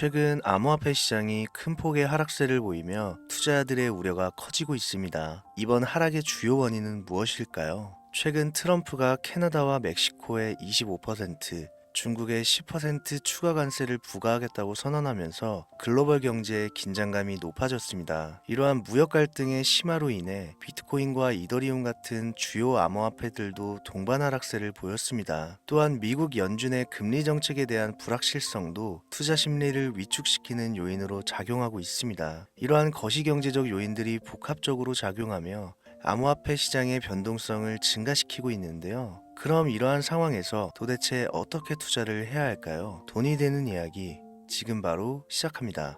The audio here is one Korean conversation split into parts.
최근 암호화폐 시장이 큰 폭의 하락세를 보이며 투자자들의 우려가 커지고 있습니다. 이번 하락의 주요 원인은 무엇일까요? 최근 트럼프가 캐나다와 멕시코에 25%, 중국에 10% 추가 관세를 부과하겠다고 선언하면서 글로벌 경제의 긴장감이 높아졌습니다. 이러한 무역 갈등의 심화로 인해 비트코인과 이더리움 같은 주요 암호화폐들도 동반 하락세를 보였습니다. 또한 미국 연준의 금리 정책에 대한 불확실성도 투자 심리를 위축시키는 요인으로 작용하고 있습니다. 이러한 거시경제적 요인들이 복합적으로 작용하며 암호화폐 시장의 변동성을 증가시키고 있는데요. 그럼 이러한 상황에서 도대체 어떻게 투자를 해야 할까요? 돈이 되는 이야기 지금 바로 시작합니다.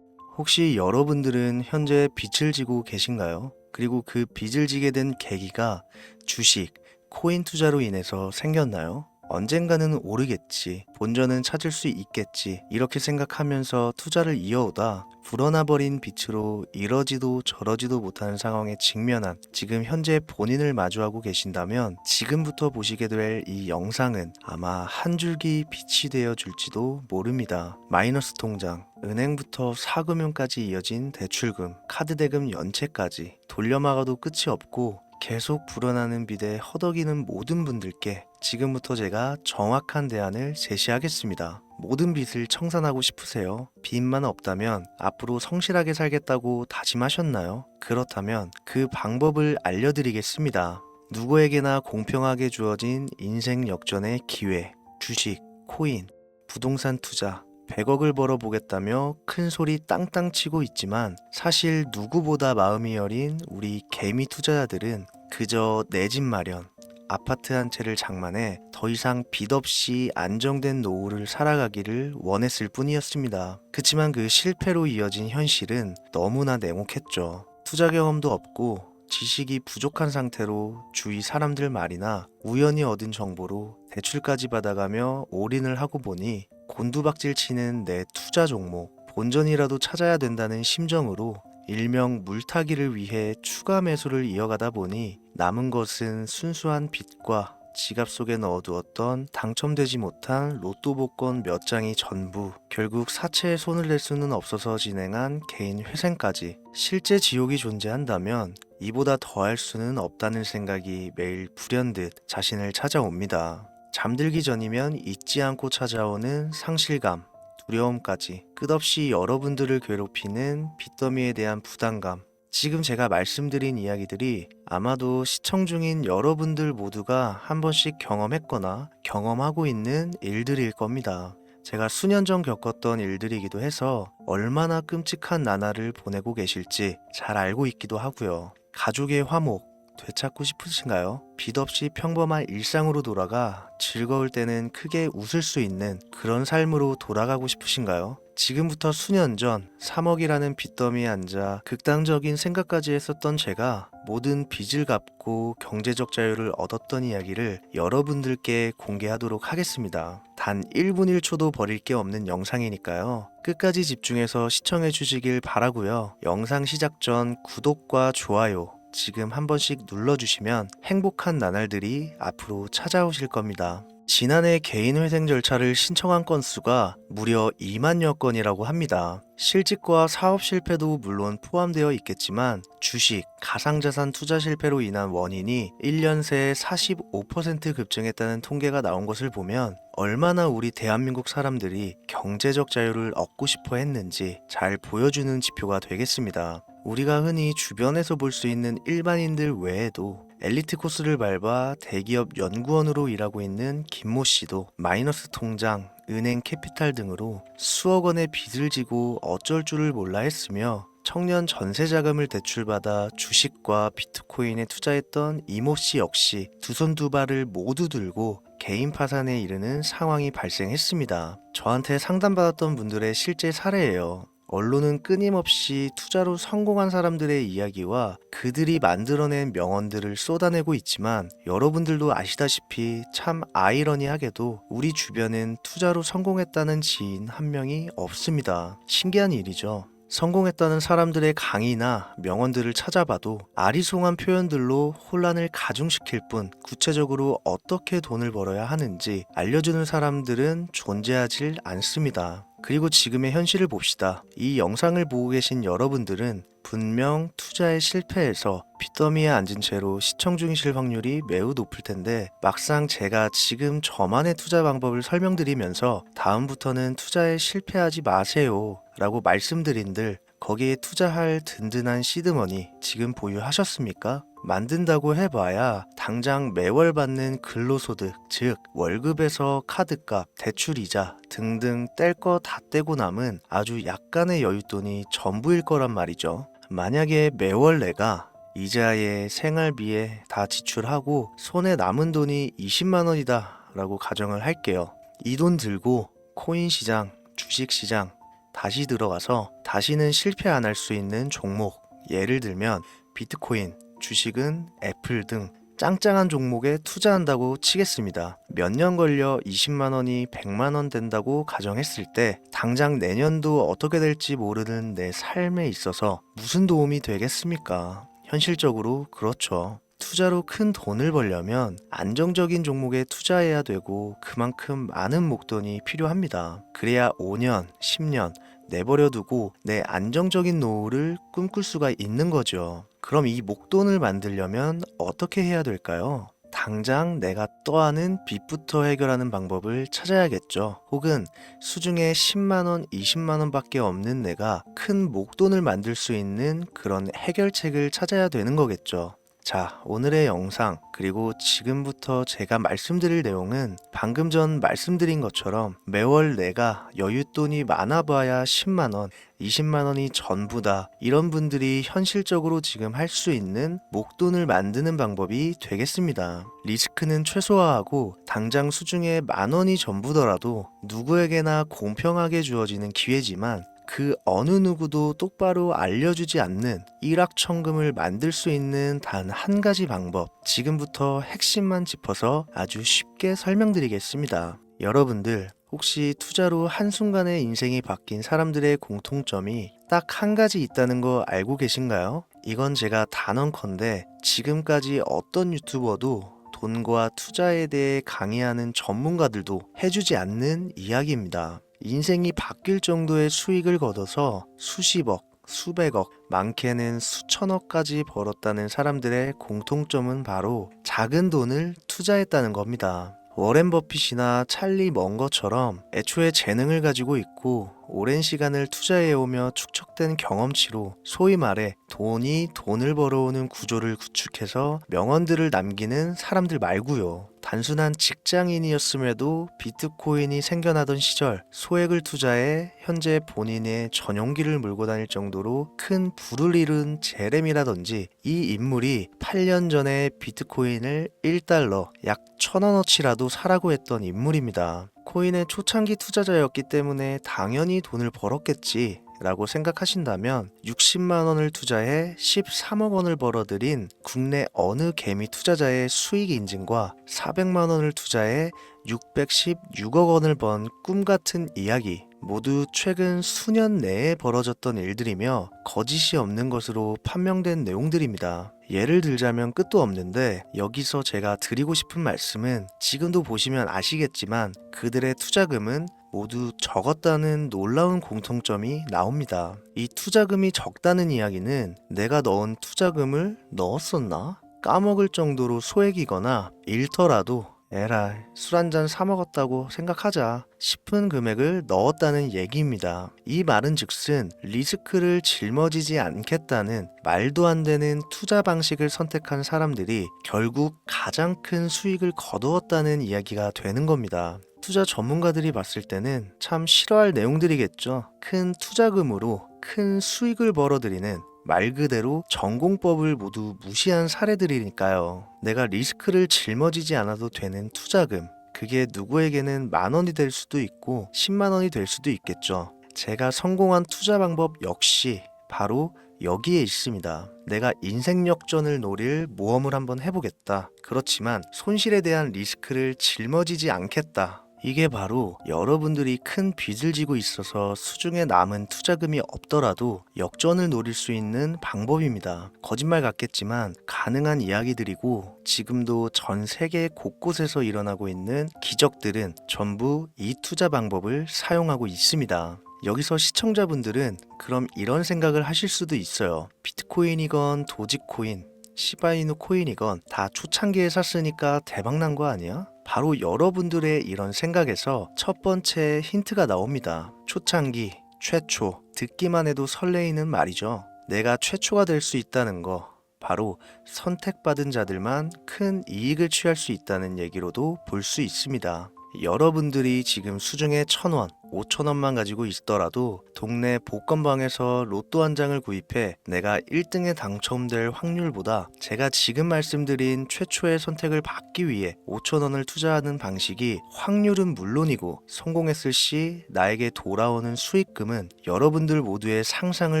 혹시 여러분들은 현재 빚을 지고 계신가요? 그리고 그 빚을 지게 된 계기가 주식, 코인 투자로 인해서 생겼나요? 언젠가는 오르겠지, 본전은 찾을 수 있겠지, 이렇게 생각하면서 투자를 이어오다 불어나버린 빚으로 이러지도 저러지도 못하는 상황에 직면한 지금 현재 본인을 마주하고 계신다면 지금부터 보시게 될 이 영상은 아마 한 줄기 빛이 되어 줄지도 모릅니다. 마이너스 통장, 은행부터 사금융까지 이어진 대출금, 카드 대금 연체까지 돌려막아도 끝이 없고 계속 불어나는 빚에 허덕이는 모든 분들께 지금부터 제가 정확한 대안을 제시하겠습니다. 모든 빚을 청산하고 싶으세요? 빚만 없다면 앞으로 성실하게 살겠다고 다짐하셨나요? 그렇다면 그 방법을 알려드리겠습니다. 누구에게나 공평하게 주어진 인생 역전의 기회, 주식, 코인, 부동산 투자, 100억을 벌어보겠다며 큰 소리 땅땅 치고 있지만 사실 누구보다 마음이 여린 우리 개미 투자자들은 그저 내 집 마련, 아파트 한 채를 장만해 더 이상 빚 없이 안정된 노후를 살아가기를 원했을 뿐이었습니다. 그치만 그 실패로 이어진 현실은 너무나 냉혹했죠. 투자 경험도 없고 지식이 부족한 상태로 주위 사람들 말이나 우연히 얻은 정보로 대출까지 받아가며 올인을 하고 보니 곤두박질 치는 내 투자 종목, 본전이라도 찾아야 된다는 심정으로 일명 물타기를 위해 추가 매수를 이어가다 보니 남은 것은 순수한 빚과 지갑 속에 넣어두었던 당첨되지 못한 로또 복권 몇 장이 전부, 결국 사채에 손을 댈 수는 없어서 진행한 개인 회생까지. 실제 지옥이 존재한다면 이보다 더할 수는 없다는 생각이 매일 불현듯 자신을 찾아옵니다. 잠들기 전이면 잊지 않고 찾아오는 상실감, 두려움까지 끝없이 여러분들을 괴롭히는 빚더미에 대한 부담감. 지금 제가 말씀드린 이야기들이 아마도 시청 중인 여러분들 모두가 한 번씩 경험했거나 경험하고 있는 일들일 겁니다. 제가 수년 전 겪었던 일들이기도 해서 얼마나 끔찍한 나날을 보내고 계실지 잘 알고 있기도 하고요. 가족의 화목, 되찾고 싶으신가요? 빚 없이 평범한 일상으로 돌아가 즐거울 때는 크게 웃을 수 있는 그런 삶으로 돌아가고 싶으신가요? 지금부터 수년 전 3억이라는 빚더미에 앉아 극단적인 생각까지 했었던 제가 모든 빚을 갚고 경제적 자유를 얻었던 이야기를 여러분들께 공개하도록 하겠습니다. 단 1분 1초도 버릴 게 없는 영상이니까요. 끝까지 집중해서 시청해 주시길 바라고요. 영상 시작 전 구독과 좋아요 지금 한 번씩 눌러주시면 행복한 나날들이 앞으로 찾아오실 겁니다. 지난해 개인 회생 절차를 신청한 건수가 무려 2만여 건이라고 합니다. 실직과 사업 실패도 물론 포함되어 있겠지만 주식, 가상자산 투자 실패로 인한 원인이 1년 새에 45% 급증했다는 통계가 나온 것을 보면 얼마나 우리 대한민국 사람들이 경제적 자유를 얻고 싶어 했는지 잘 보여주는 지표가 되겠습니다. 우리가 흔히 주변에서 볼 수 있는 일반인들 외에도 엘리트 코스를 밟아 대기업 연구원으로 일하고 있는 김모 씨도 마이너스 통장, 은행 캐피탈 등으로 수억 원의 빚을 지고 어쩔 줄을 몰라 했으며 청년 전세 자금을 대출받아 주식과 비트코인에 투자했던 이모 씨 역시 두 손 두 발을 모두 들고 개인 파산에 이르는 상황이 발생했습니다. 저한테 상담받았던 분들의 실제 사례예요. 언론은 끊임없이 투자로 성공한 사람들의 이야기와 그들이 만들어낸 명언들을 쏟아내고 있지만 여러분들도 아시다시피 참 아이러니하게도 우리 주변엔 투자로 성공했다는 지인 한 명이 없습니다. 신기한 일이죠. 성공했다는 사람들의 강의나 명언들을 찾아봐도 아리송한 표현들로 혼란을 가중시킬 뿐 구체적으로 어떻게 돈을 벌어야 하는지 알려주는 사람들은 존재하질 않습니다. 그리고 지금의 현실을 봅시다. 이 영상을 보고 계신 여러분들은 분명 투자에 실패해서 빚더미에 앉은 채로 시청 중이실 확률이 매우 높을 텐데, 막상 제가 지금 저만의 투자 방법을 설명드리면서 다음부터는 투자에 실패하지 마세요 라고 말씀드린들 거기에 투자할 든든한 시드머니 지금 보유하셨습니까? 만든다고 해봐야 당장 매월 받는 근로소득, 즉 월급에서 카드값, 대출이자 등등 뗄 거 다 떼고 남은 아주 약간의 여윳돈이 전부일 거란 말이죠. 만약에 매월 내가 이자에 생활비에 다 지출하고 손에 남은 돈이 20만 원이다 라고 가정을 할게요. 이 돈 들고 코인 시장, 주식 시장 다시 들어가서 다시는 실패 안 할 수 있는 종목, 예를 들면 비트코인, 주식은 애플 등 짱짱한 종목에 투자한다고 치겠습니다. 몇 년 걸려 20만 원이 100만 원 된다고 가정했을 때 당장 내년도 어떻게 될지 모르는 내 삶에 있어서 무슨 도움이 되겠습니까? 현실적으로 그렇죠. 투자로 큰 돈을 벌려면 안정적인 종목에 투자해야 되고 그만큼 많은 목돈이 필요합니다. 그래야 5년, 10년 내버려 두고 내 안정적인 노후를 꿈꿀 수가 있는 거죠. 그럼 이 목돈을 만들려면 어떻게 해야 될까요? 당장 내가 떠안은 빚부터 해결하는 방법을 찾아야겠죠. 혹은 수중에 10만원, 20만원 밖에 없는 내가 큰 목돈을 만들 수 있는 그런 해결책을 찾아야 되는 거겠죠. 자, 오늘의 영상 그리고 지금부터 제가 말씀드릴 내용은 방금 전 말씀드린 것처럼 매월 내가 여윳돈이 많아봐야 10만원, 20만원이 전부다, 이런 분들이 현실적으로 지금 할 수 있는 목돈을 만드는 방법이 되겠습니다. 리스크는 최소화하고 당장 수중에 만원이 전부더라도 누구에게나 공평하게 주어지는 기회지만 그 어느 누구도 똑바로 알려주지 않는 일확천금을 만들 수 있는 단 한 가지 방법, 지금부터 핵심만 짚어서 아주 쉽게 설명드리겠습니다. 여러분들 혹시 투자로 한순간에 인생이 바뀐 사람들의 공통점이 딱 한 가지 있다는 거 알고 계신가요? 이건 제가 단언컨대 지금까지 어떤 유튜버도 돈과 투자에 대해 강의하는 전문가들도 해주지 않는 이야기입니다. 인생이 바뀔 정도의 수익을 거둬서 수십억, 수백억, 많게는 수천억까지 벌었다는 사람들의 공통점은 바로 작은 돈을 투자했다는 겁니다. 워렌 버핏이나 찰리 먼거처럼 애초에 재능을 가지고 있고 오랜 시간을 투자해오며 축적된 경험치로 소위 말해 돈이 돈을 벌어오는 구조를 구축해서 명언들을 남기는 사람들 말고요. 단순한 직장인이었음에도 비트코인이 생겨나던 시절 소액을 투자해 현재 본인의 전용기를 몰고 다닐 정도로 큰 부를 이룬 제렘이라든지, 이 인물이 8년 전에 비트코인을 1달러 약 1,000원어치라도 사라고 했던 인물입니다. 코인의 초창기 투자자였기 때문에 당연히 돈을 벌었겠지 라고 생각하신다면 60만 원을 투자해 13억 원을 벌어들인 국내 어느 개미 투자자의 수익 인증과 400만 원을 투자해 616억 원을 번 꿈같은 이야기, 모두 최근 수년 내에 벌어졌던 일들이며 거짓이 없는 것으로 판명된 내용들입니다. 예를 들자면 끝도 없는데 여기서 제가 드리고 싶은 말씀은 지금도 보시면 아시겠지만 그들의 투자금은 모두 적었다는 놀라운 공통점이 나옵니다. 이 투자금이 적다는 이야기는 내가 넣은 투자금을 넣었었나? 까먹을 정도로 소액이거나 잃더라도 에라이 술 한잔 사 먹었다고 생각하자 싶은 금액을 넣었다는 얘기입니다. 이 말은 즉슨 리스크를 짊어지지 않겠다는 말도 안 되는 투자 방식을 선택한 사람들이 결국 가장 큰 수익을 거두었다는 이야기가 되는 겁니다. 투자 전문가들이 봤을 때는 참 싫어할 내용들이겠죠. 큰 투자금으로 큰 수익을 벌어들이는 말 그대로 전공법을 모두 무시한 사례들이니까요. 내가 리스크를 짊어지지 않아도 되는 투자금, 그게 누구에게는 만 원이 될 수도 있고 10만 원이 될 수도 있겠죠. 제가 성공한 투자 방법 역시 바로 여기에 있습니다. 내가 인생 역전을 노릴 모험을 한번 해보겠다. 그렇지만 손실에 대한 리스크를 짊어지지 않겠다. 이게 바로 여러분들이 큰 빚을 지고 있어서 수중에 남은 투자금이 없더라도 역전을 노릴 수 있는 방법입니다. 거짓말 같겠지만 가능한 이야기들이고 지금도 전 세계 곳곳에서 일어나고 있는 기적들은 전부 이 투자 방법을 사용하고 있습니다. 여기서 시청자분들은 그럼 이런 생각을 하실 수도 있어요. 비트코인이건 도지코인, 시바이누 코인이건 다 초창기에 샀으니까 대박난 거 아니야? 바로 여러분들의 이런 생각에서 첫 번째 힌트가 나옵니다. 초창기, 최초, 듣기만 해도 설레이는 말이죠. 내가 최초가 될 수 있다는 거, 바로 선택받은 자들만 큰 이익을 취할 수 있다는 얘기로도 볼 수 있습니다. 여러분들이 지금 수중에 1,000원, 5,000원만 가지고 있더라도 동네 복권방에서 로또 한 장을 구입해 내가 1등에 당첨될 확률보다 제가 지금 말씀드린 최초의 선택을 받기 위해 5,000원을 투자하는 방식이 확률은 물론이고 성공했을 시 나에게 돌아오는 수익금은 여러분들 모두의 상상을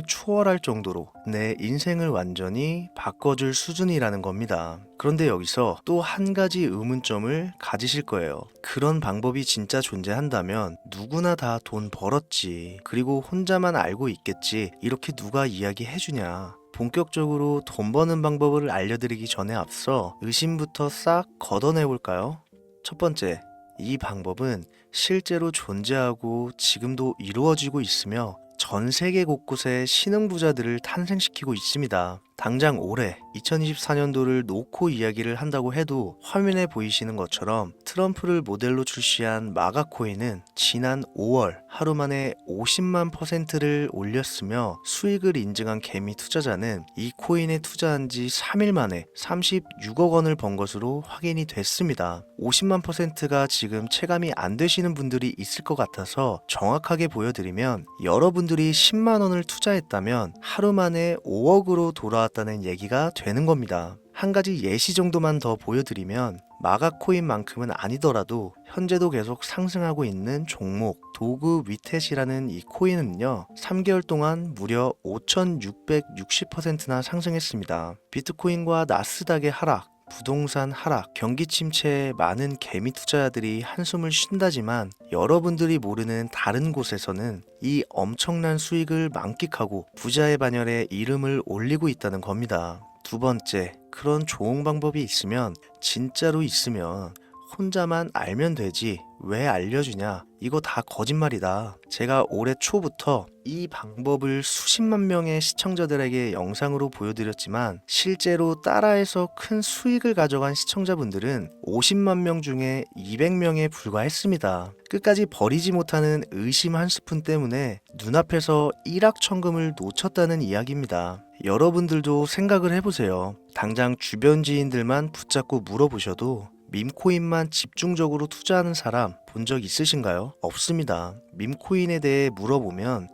초월할 정도로 내 인생을 완전히 바꿔줄 수준이라는 겁니다. 그런데 여기서 또 한 가지 의문점을 가지실 거예요. 그런 방법이 진짜 존재한다면 누구나 다 돈 벌었지. 그리고 혼자만 알고 있겠지. 이렇게 누가 이야기해주냐. 본격적으로 돈 버는 방법을 알려드리기 전에 앞서 의심부터 싹 걷어내볼까요? 첫 번째, 이 방법은 실제로 존재하고 지금도 이루어지고 있으며 전 세계 곳곳에 신흥부자들을 탄생시키고 있습니다. 당장 올해 2024년도를 놓고 이야기를 한다고 해도 화면에 보이시는 것처럼 트럼프를 모델로 출시한 마가코인은 지난 5월 하루 만에 50만 %를 올렸으며 수익을 인증한 개미 투자자는 이 코인에 투자한 지 3일 만에 36억 원을 번 것으로 확인이 됐습니다. 50만 %가 지금 체감이 안 되시는 분들이 있을 것 같아서 정확하게 보여드리면 여러분들이 10만 원을 투자했다면 하루 만에 5억으로 돌아왔다는 얘기가 되는 겁니다. 한 가지 예시 정도만 더 보여드리면 마가코인만큼은 아니더라도 현재도 계속 상승하고 있는 종목 도구 위텟이라는 이 코인은요 3개월 동안 무려 5,660%나 상승했습니다. 비트코인과 나스닥의 하락, 부동산 하락, 경기 침체에 많은 개미 투자자들이 한숨을 쉰다지만 여러분들이 모르는 다른 곳에서는 이 엄청난 수익을 만끽하고 부자의 반열에 이름을 올리고 있다는 겁니다. 두 번째, 그런 좋은 방법이 있으면 진짜로 있으면 혼자만 알면 되지 왜 알려주냐? 이거 다 거짓말이다. 제가 올해 초부터 이 방법을 수십만 명의 시청자들에게 영상으로 보여드렸지만 실제로 따라해서 큰 수익을 가져간 시청자분들은 50만 명 중에 200명에 불과했습니다. 끝까지 버리지 못하는 의심 한 스푼 때문에 눈앞에서 일확천금을 놓쳤다는 이야기입니다. 여러분들도 생각을 해보세요. 당장 주변 지인들만 붙잡고 물어보셔도 밈코인만 집중적으로 투자하는 사람 본 적 있으신가요? 없습니다. 밈코인에 대해 물어보면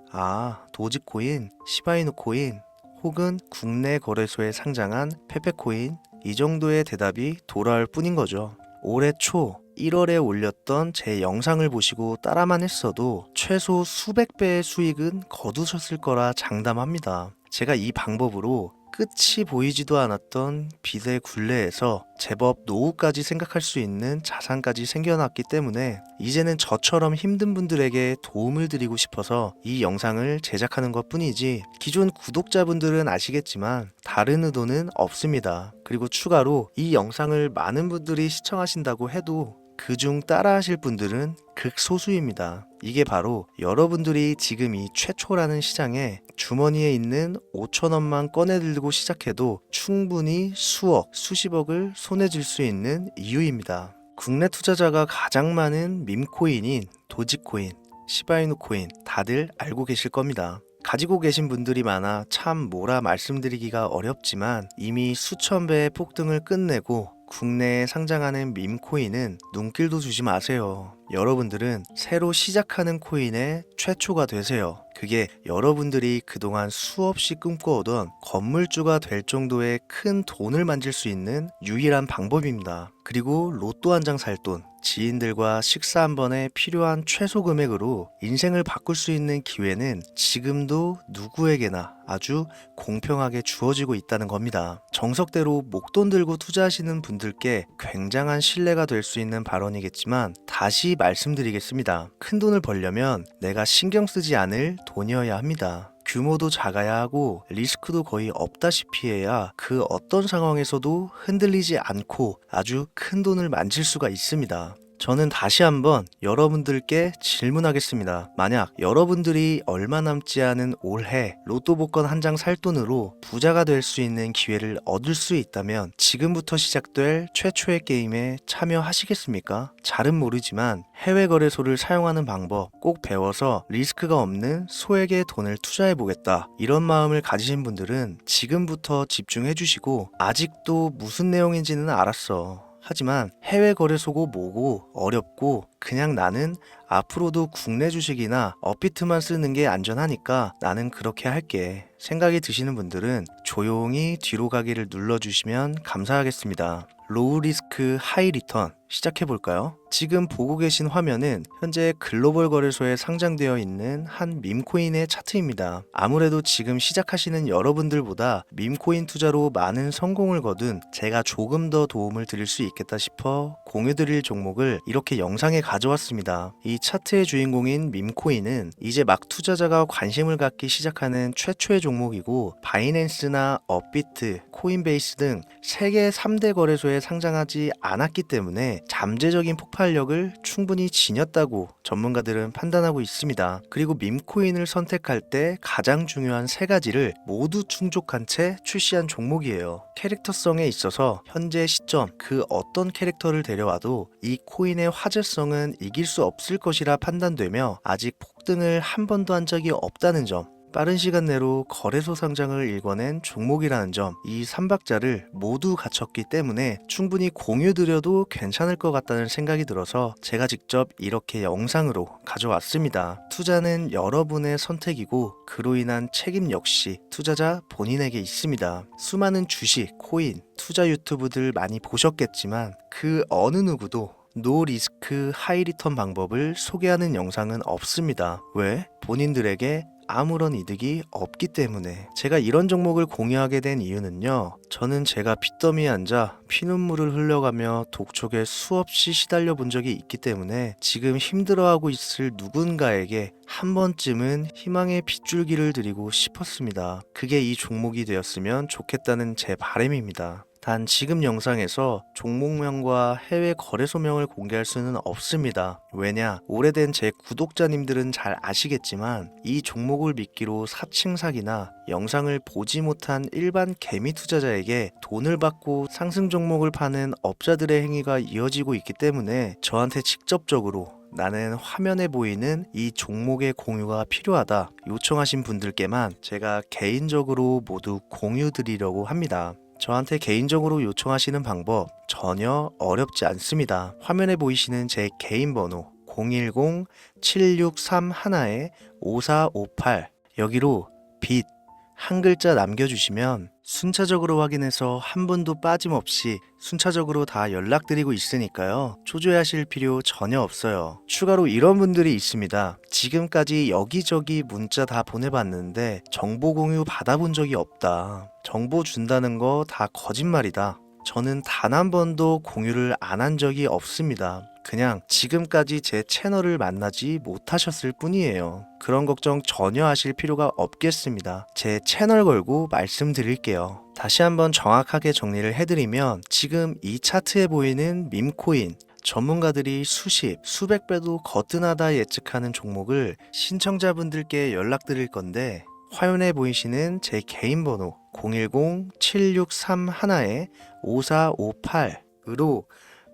도지코인, 시바이누 코인 혹은 국내 거래소에 상장한 페페코인 이 정도의 대답이 돌아올 뿐인 거죠. 올해 초 1월에 올렸던 제 영상을 보시고 따라만 했어도 최소 수백 배의 수익은 거두셨을 거라 장담합니다. 제가 이 방법으로 끝이 보이지도 않았던 빚의 굴레에서 제법 노후까지 생각할 수 있는 자산까지 생겨났기 때문에 이제는 저처럼 힘든 분들에게 도움을 드리고 싶어서 이 영상을 제작하는 것 뿐이지 기존 구독자분들은 아시겠지만 다른 의도는 없습니다. 그리고 추가로 이 영상을 많은 분들이 시청하신다고 해도 그중 따라하실 분들은 극소수입니다. 이게 바로 여러분들이 지금 이 최초라는 시장에 주머니에 있는 5,000원만 꺼내들고 시작해도 충분히 수억, 수십억을 손에 쥘 수 있는 이유입니다. 국내 투자자가 가장 많은 밈코인인 도지코인, 시바이누 코인 다들 알고 계실 겁니다. 가지고 계신 분들이 많아 참 뭐라 말씀드리기가 어렵지만 이미 수천 배의 폭등을 끝내고 국내에 상장하는 밈코인은 눈길도 주지 마세요. 여러분들은 새로 시작하는 코인의 최초가 되세요. 그게 여러분들이 그동안 수없이 꿈꿔오던 건물주가 될 정도의 큰 돈을 만질 수 있는 유일한 방법입니다. 그리고 로또 한 장 살 돈, 지인들과 식사 한 번에 필요한 최소 금액으로 인생을 바꿀 수 있는 기회는 지금도 누구에게나 아주 공평하게 주어지고 있다는 겁니다. 정석대로 목돈 들고 투자하시는 분들께 굉장한 신뢰가 될 수 있는 발언이겠지만 다시 말씀드리겠습니다. 큰 돈을 벌려면 내가 신경 쓰지 않을 돈이어야 합니다. 규모도 작아야 하고 리스크도 거의 없다시피 해야 그 어떤 상황에서도 흔들리지 않고 아주 큰 돈을 만질 수가 있습니다. 저는 다시 한번 여러분들께 질문하겠습니다. 만약 여러분들이 얼마 남지 않은 올해 로또 복권 한 장 살 돈으로 부자가 될 수 있는 기회를 얻을 수 있다면 지금부터 시작될 최초의 게임에 참여하시겠습니까? 잘은 모르지만 해외 거래소를 사용하는 방법 꼭 배워서 리스크가 없는 소액의 돈을 투자해 보겠다. 이런 마음을 가지신 분들은 지금부터 집중해 주시고 아직도 무슨 내용인지는 알았어. 하지만 해외 거래소고 뭐고 어렵고 그냥 나는 앞으로도 국내 주식이나 업비트만 쓰는 게 안전하니까 나는 그렇게 할게. 생각이 드시는 분들은 조용히 뒤로 가기를 눌러주시면 감사하겠습니다. 로우 리스크 하이 리턴 시작해 볼까요? 지금 보고 계신 화면은 현재 글로벌 거래소에 상장되어 있는 한 밈코인의 차트입니다. 아무래도 지금 시작하시는 여러분들보다 밈코인 투자로 많은 성공을 거둔 제가 조금 더 도움을 드릴 수 있겠다 싶어 공유드릴 종목을 이렇게 영상에 가져왔습니다. 이 차트의 주인공인 밈코인은 이제 막 투자자가 관심을 갖기 시작하는 최초의 종목이고 바이낸스나 업비트, 코인베이스 등 세계 3대 거래소에 상장하지 않았기 때문에 잠재적인 폭발력을 충분히 지녔다고 전문가들은 판단하고 있습니다. 그리고 밈코인을 선택할 때 가장 중요한 세 가지를 모두 충족한 채 출시한 종목이에요. 캐릭터성에 있어서 현재 시점 그 어떤 캐릭터를 데려와도 이 코인의 화제성은 이길 수 없을 것이라 판단되며 아직 폭등을 한 번도 한 적이 없다는 점, 빠른 시간 내로 거래소 상장을 일궈낸 종목이라는 점, 이 3박자를 모두 갖췄기 때문에 충분히 공유드려도 괜찮을 것 같다는 생각이 들어서 제가 직접 이렇게 영상으로 가져왔습니다. 투자는 여러분의 선택이고 그로 인한 책임 역시 투자자 본인에게 있습니다. 수많은 주식, 코인, 투자 유튜브들 많이 보셨겠지만 그 어느 누구도 노 리스크 하이 리턴 방법을 소개하는 영상은 없습니다. 왜? 본인들에게 아무런 이득이 없기 때문에. 제가 이런 종목을 공유하게 된 이유는요, 저는 제가 빚더미에 앉아 피눈물을 흘려가며 독촉에 수없이 시달려 본 적이 있기 때문에 지금 힘들어하고 있을 누군가에게 한 번쯤은 희망의 빗줄기를 드리고 싶었습니다. 그게 이 종목이 되었으면 좋겠다는 제 바람입니다. 단 지금 영상에서 종목명과 해외 거래소명을 공개할 수는 없습니다. 왜냐? 오래된 제 구독자님들은 잘 아시겠지만 이 종목을 미끼로 사칭 사기나 영상을 보지 못한 일반 개미 투자자에게 돈을 받고 상승 종목을 파는 업자들의 행위가 이어지고 있기 때문에 저한테 직접적으로 나는 화면에 보이는 이 종목의 공유가 필요하다 요청하신 분들께만 제가 개인적으로 모두 공유 드리려고 합니다. 저한테 개인적으로 요청하시는 방법 전혀 어렵지 않습니다. 화면에 보이시는 제 개인 번호 010-7631-5458 여기로 빚 한 글자 남겨주시면 순차적으로 확인해서 한 분도 빠짐없이 순차적으로 다 연락드리고 있으니까요. 초조해하실 필요 전혀 없어요. 추가로 이런 분들이 있습니다. 지금까지 여기저기 문자 다 보내봤는데 정보 공유 받아본 적이 없다. 정보 준다는 거 다 거짓말이다. 저는 단 한 번도 공유를 안 한 적이 없습니다. 그냥 지금까지 제 채널을 만나지 못하셨을 뿐이에요. 그런 걱정 전혀 하실 필요가 없겠습니다. 제 채널 걸고 말씀드릴게요. 다시 한번 정확하게 정리를 해드리면 지금 이 차트에 보이는 밈코인 전문가들이 수십, 수백 배도 거뜬하다 예측하는 종목을 신청자분들께 연락드릴 건데 화면에 보이시는 제 개인 번호 010-7631-5458으로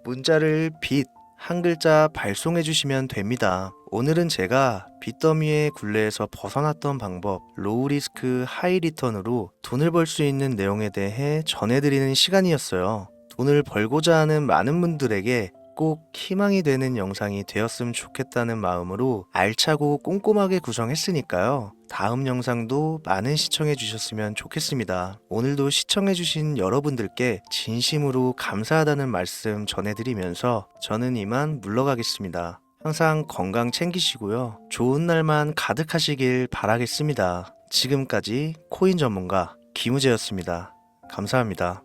문자를 빚 한 글자 발송해 주시면 됩니다. 오늘은 제가 빚더미의 굴레에서 벗어났던 방법, 로우 리스크 하이 리턴으로 돈을 벌 수 있는 내용에 대해 전해드리는 시간이었어요. 돈을 벌고자 하는 많은 분들에게 꼭 희망이 되는 영상이 되었으면 좋겠다는 마음으로 알차고 꼼꼼하게 구성했으니까요. 다음 영상도 많은 시청해 주셨으면 좋겠습니다. 오늘도 시청해 주신 여러분들께 진심으로 감사하다는 말씀 전해드리면서 저는 이만 물러가겠습니다. 항상 건강 챙기시고요. 좋은 날만 가득하시길 바라겠습니다. 지금까지 코인 전문가 김우재였습니다. 감사합니다.